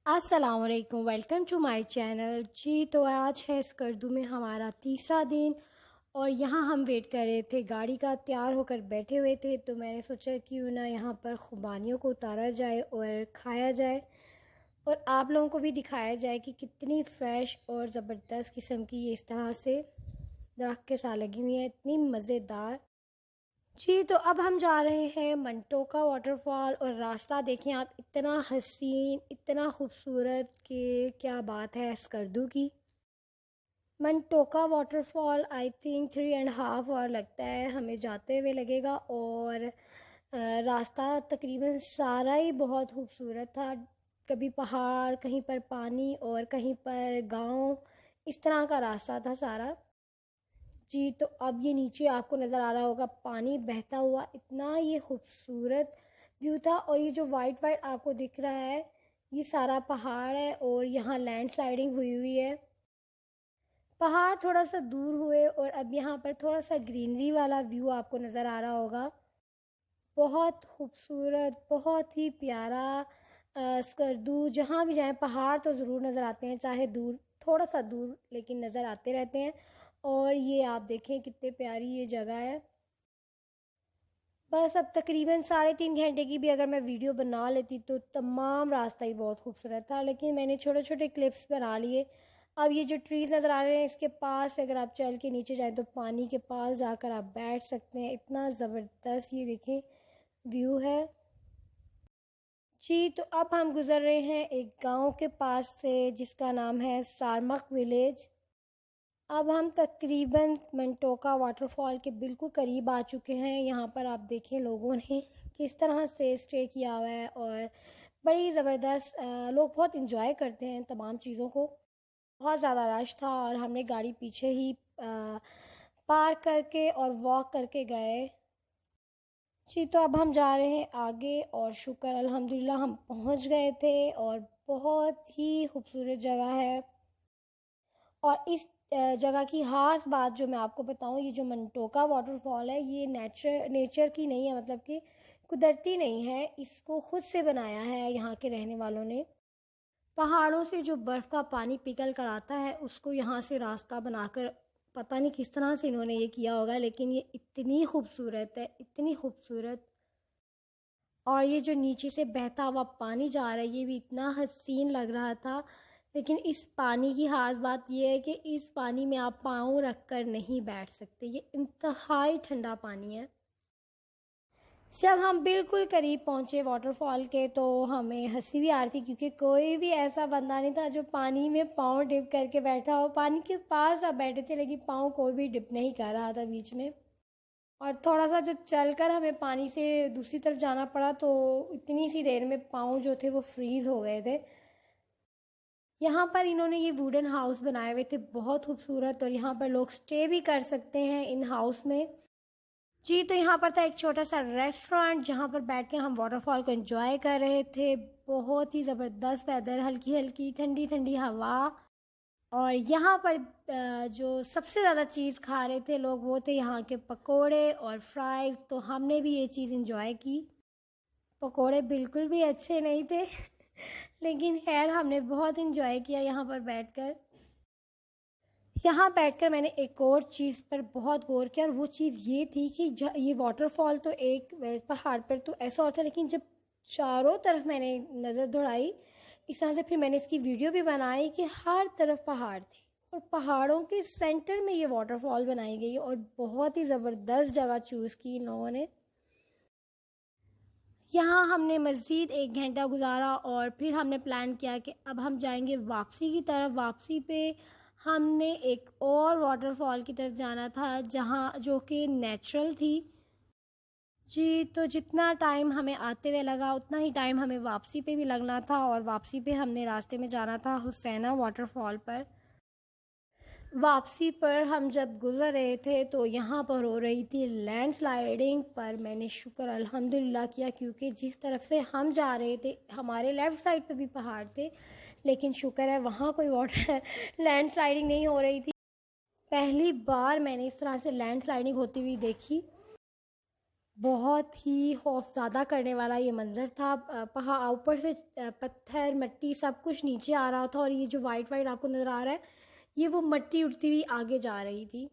अस्सलामुअलैकुम, welcome to my channel. जी तो आज है स्कर्दू में हमारा तीसरा दिन और यहाँ हम वेट कर रहे थे गाड़ी का, तैयार होकर बैठे हुए थे। तो मैंने सोचा क्यों ना यहाँ पर खुबानियों को उतारा जाए और खाया जाए और आप लोगों को भी दिखाया जाए कि कितनी फ़्रेश और ज़बरदस्त किस्म की ये इस तरह से दरख्त के साथ लगी हुई है, इतनी मज़ेदार। जी तो अब हम जा रहे हैं मंटोका वाटरफॉल और रास्ता देखें आप, इतना हसीन, इतना खूबसूरत कि क्या बात है स्कर्दू की। मंटोका वाटरफॉल आई थिंक 3.5 आवर लगता है हमें जाते हुए लगेगा और रास्ता तकरीबन सारा ही बहुत खूबसूरत था। कभी पहाड़, कहीं पर पानी और कहीं पर गांव, इस तरह का रास्ता था सारा। जी तो अब ये नीचे आपको नज़र आ रहा होगा पानी बहता हुआ, इतना ये खूबसूरत व्यू था। और ये जो वाइट वाइट आपको दिख रहा है ये सारा पहाड़ है और यहाँ लैंड स्लाइडिंग हुई हुई है। पहाड़ थोड़ा सा दूर हुए और अब यहाँ पर थोड़ा सा ग्रीनरी वाला व्यू आपको नज़र आ रहा होगा। बहुत खूबसूरत, बहुत ही प्यारा। स्कर्दू जहाँ भी जाएं पहाड़ तो ज़रूर नज़र आते हैं, चाहे दूर, थोड़ा सा दूर, लेकिन नज़र आते रहते हैं। और ये आप देखें कितनी प्यारी ये जगह है। बस अब तकरीबन 3.5 घंटे की भी अगर मैं वीडियो बना लेती तो तमाम रास्ता ही बहुत खूबसूरत था, लेकिन मैंने छोटे छोटे क्लिप्स बना लिए। अब ये जो ट्रीज़ नज़र आ रहे हैं इसके पास अगर आप चल के नीचे जाएं तो पानी के पास जाकर आप बैठ सकते हैं, इतना ज़बरदस्त ये देखें व्यू है। जी तो अब हम गुज़र रहे हैं एक गांव के पास से जिसका नाम है सारमक विलेज। अब हम तकरीबन मंटोका वाटरफॉल के बिल्कुल करीब आ चुके हैं। यहाँ पर आप देखें लोगों ने किस तरह से स्टे किया हुआ है और बड़ी ज़बरदस्त, लोग बहुत इंजॉय करते हैं तमाम चीज़ों को। बहुत ज़्यादा रश था और हमने गाड़ी पीछे ही पार्क करके और वॉक करके गए। जी तो अब हम जा रहे हैं आगे और शुक्र अल्हम्दुलिल्लाह हम पहुंच गए थे और बहुत ही खूबसूरत जगह है। और इस जगह की ख़ास बात जो मैं आपको बताऊं, ये जो मंटोका वाटरफॉल है ये नेचर की नहीं है, मतलब कि कुदरती नहीं है, इसको खुद से बनाया है यहाँ के रहने वालों ने। पहाड़ों से जो बर्फ़ का पानी पिघल कर आता है उसको यहाँ से रास्ता बनाकर, पता नहीं किस तरह से इन्होंने ये किया होगा, लेकिन ये इतनी खूबसूरत है, इतनी खूबसूरत। और ये जो नीचे से बहता हुआ पानी जा रहा है ये भी इतना हसीन लग रहा था। लेकिन इस पानी की ख़ास बात यह है कि इस पानी में आप पाँव रख कर नहीं बैठ सकते, ये इंतहाई ठंडा पानी है। जब हम बिल्कुल करीब पहुंचे वाटरफॉल के तो हमें हंसी भी आ रही थी क्योंकि कोई भी ऐसा बंदा नहीं था जो पानी में पाँव डिप करके बैठा हो। पानी के पास आप बैठे थे लेकिन पाँव कोई भी डिप नहीं कर रहा था बीच में। और थोड़ा सा जो चलकर हमें पानी से दूसरी तरफ जाना पड़ा तो इतनी सी देर में पाँव जो थे वो फ्रीज़ हो गए थे। यहाँ पर इन्होंने ये वुडन हाउस बनाए हुए थे बहुत खूबसूरत, और यहाँ पर लोग स्टे भी कर सकते हैं इन हाउस में। जी तो यहाँ पर था एक छोटा सा रेस्टोरेंट जहाँ पर बैठ कर हम वाटरफॉल को एंजॉय कर रहे थे। बहुत ही ज़बरदस्त वेदर, हल्की हल्की ठंडी ठंडी हवा। और यहाँ पर जो सबसे ज़्यादा चीज़ खा रहे थे लोग वो थे यहाँ के पकोड़े और फ्राइज़, तो हमने भी ये चीज़ एंजॉय की। पकोड़े बिल्कुल भी अच्छे नहीं थे लेकिन खैर हमने बहुत एंजॉय किया यहाँ पर बैठकर। यहाँ बैठकर मैंने एक और चीज़ पर बहुत गौर किया और वो चीज़ ये थी कि ये वाटरफॉल तो एक पहाड़ पर तो ऐसा होता है, लेकिन जब चारों तरफ मैंने नज़र दौड़ाई इस तरह से, फिर मैंने इसकी वीडियो भी बनाई कि हर तरफ पहाड़ थे और पहाड़ों के सेंटर में ये वाटरफॉल बनाई गई और बहुत ही ज़बरदस्त जगह चूज़ की इन लोगों ने। यहाँ हमने मज़ीद 1 घंटा गुजारा और फिर हमने प्लान किया कि अब हम जाएंगे वापसी की तरफ। वापसी पे हमने एक और वाटरफॉल की तरफ जाना था जहाँ जो कि नेचुरल थी। जी तो जितना टाइम हमें आते हुए लगा उतना ही टाइम हमें वापसी पे भी लगना था, और वापसी पे हमने रास्ते में जाना था हुसैना वाटरफॉल पर। वापसी पर हम जब गुज़र रहे थे तो यहाँ पर हो रही थी लैंडस्लाइडिंग, पर मैंने शुक्र अल्हम्दुलिल्लाह किया क्योंकि जिस तरफ से हम जा रहे थे हमारे लेफ़्ट साइड पे भी पहाड़ थे, लेकिन शुक्र है वहाँ कोई वाटर लैंडस्लाइडिंग नहीं हो रही थी। पहली बार मैंने इस तरह से लैंडस्लाइडिंग होती हुई देखी। बहुत ही खौफज़दा करने वाला ये मंज़र था। पहाड़ ऊपर से पत्थर, मिट्टी सब कुछ नीचे आ रहा था और ये जो वाइट वाइट आपको नज़र आ रहा है, ये वो मिट्टी उड़ती हुई आगे जा रही थी।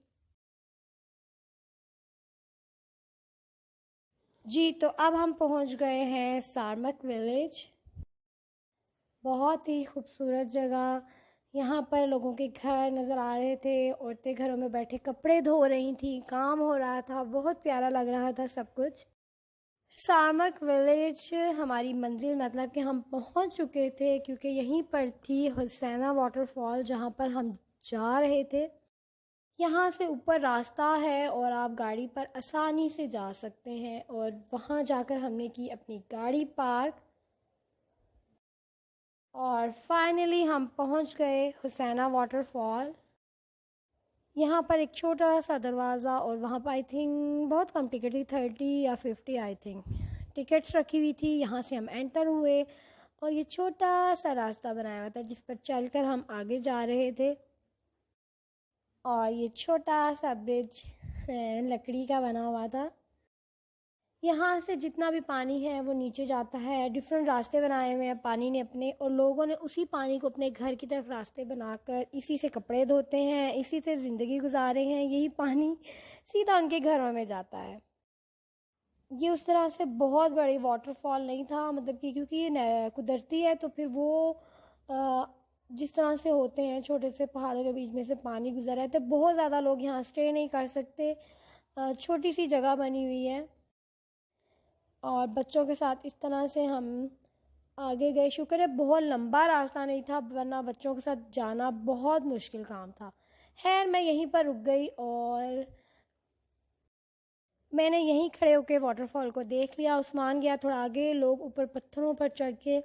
जी, तो अब हम पहुंच गए हैं सारमक विलेज। बहुत ही खूबसूरत जगह। यहाँ पर लोगों के घर नज़र आ रहे थे, औरतें घरों में बैठे कपड़े धो रही थी, काम हो रहा था, बहुत प्यारा लग रहा था सब कुछ। सारमक विलेज हमारी मंजिल मतलब कि हम पहुँच चुके थे, क्योंकि यहीं पर थी हुसैना वाटरफॉल जहाँ पर हम जा रहे थे। यहाँ से ऊपर रास्ता है और आप गाड़ी पर आसानी से जा सकते हैं। और वहाँ जाकर हमने की अपनी गाड़ी पार्क और फाइनली हम पहुँच गए हुसैना वाटरफॉल। यहाँ पर एक छोटा सा दरवाज़ा और वहाँ पर आई थिंक बहुत कम टिकट थी, 30 या 50 आई थिंक टिकट्स रखी हुई थी। यहाँ से हम एंटर हुए और ये छोटा सा रास्ता बनाया हुआ था जिस पर चलकर हम आगे जा रहे थे। और ये छोटा सा ब्रिज लकड़ी का बना हुआ था। यहाँ से जितना भी पानी है वो नीचे जाता है। डिफरेंट रास्ते बनाए हुए हैं पानी ने अपने, और लोगों ने उसी पानी को अपने घर की तरफ रास्ते बनाकर इसी से कपड़े धोते हैं, इसी से ज़िंदगी गुजारे हैं। यही पानी सीधा उनके घरों में जाता है। ये उस तरह से बहुत बड़ी वाटरफॉल नहीं था, मतलब कि क्योंकि ये कुदरती है तो फिर वो जिस तरह से होते हैं छोटे से पहाड़ों के बीच में से पानी गुजर रहा है, तो बहुत ज़्यादा लोग यहाँ स्टे नहीं कर सकते। छोटी सी जगह बनी हुई है और बच्चों के साथ इस तरह से हम आगे गए। शुक्र है बहुत लंबा रास्ता नहीं था, वरना बच्चों के साथ जाना बहुत मुश्किल काम था। खैर मैं यहीं पर रुक गई और मैंने यहीं खड़े होकर वाटरफॉल को देख लिया। उस्मान गया थोड़ा आगे, लोग ऊपर पत्थरों पर चढ़ के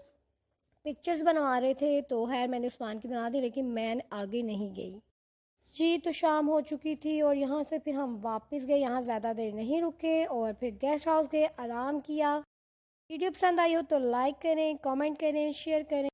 पिक्चर्स बनवा रहे थे, तो खैर मैंने उस्मान की बना दी, लेकिन मैं आगे नहीं गई। जी, तो शाम हो चुकी थी और यहाँ से फिर हम वापस गए। यहाँ ज़्यादा देर नहीं रुके और फिर गेस्ट हाउस गए, आराम किया। वीडियो पसंद आई हो तो लाइक करें, कमेंट करें, शेयर करें।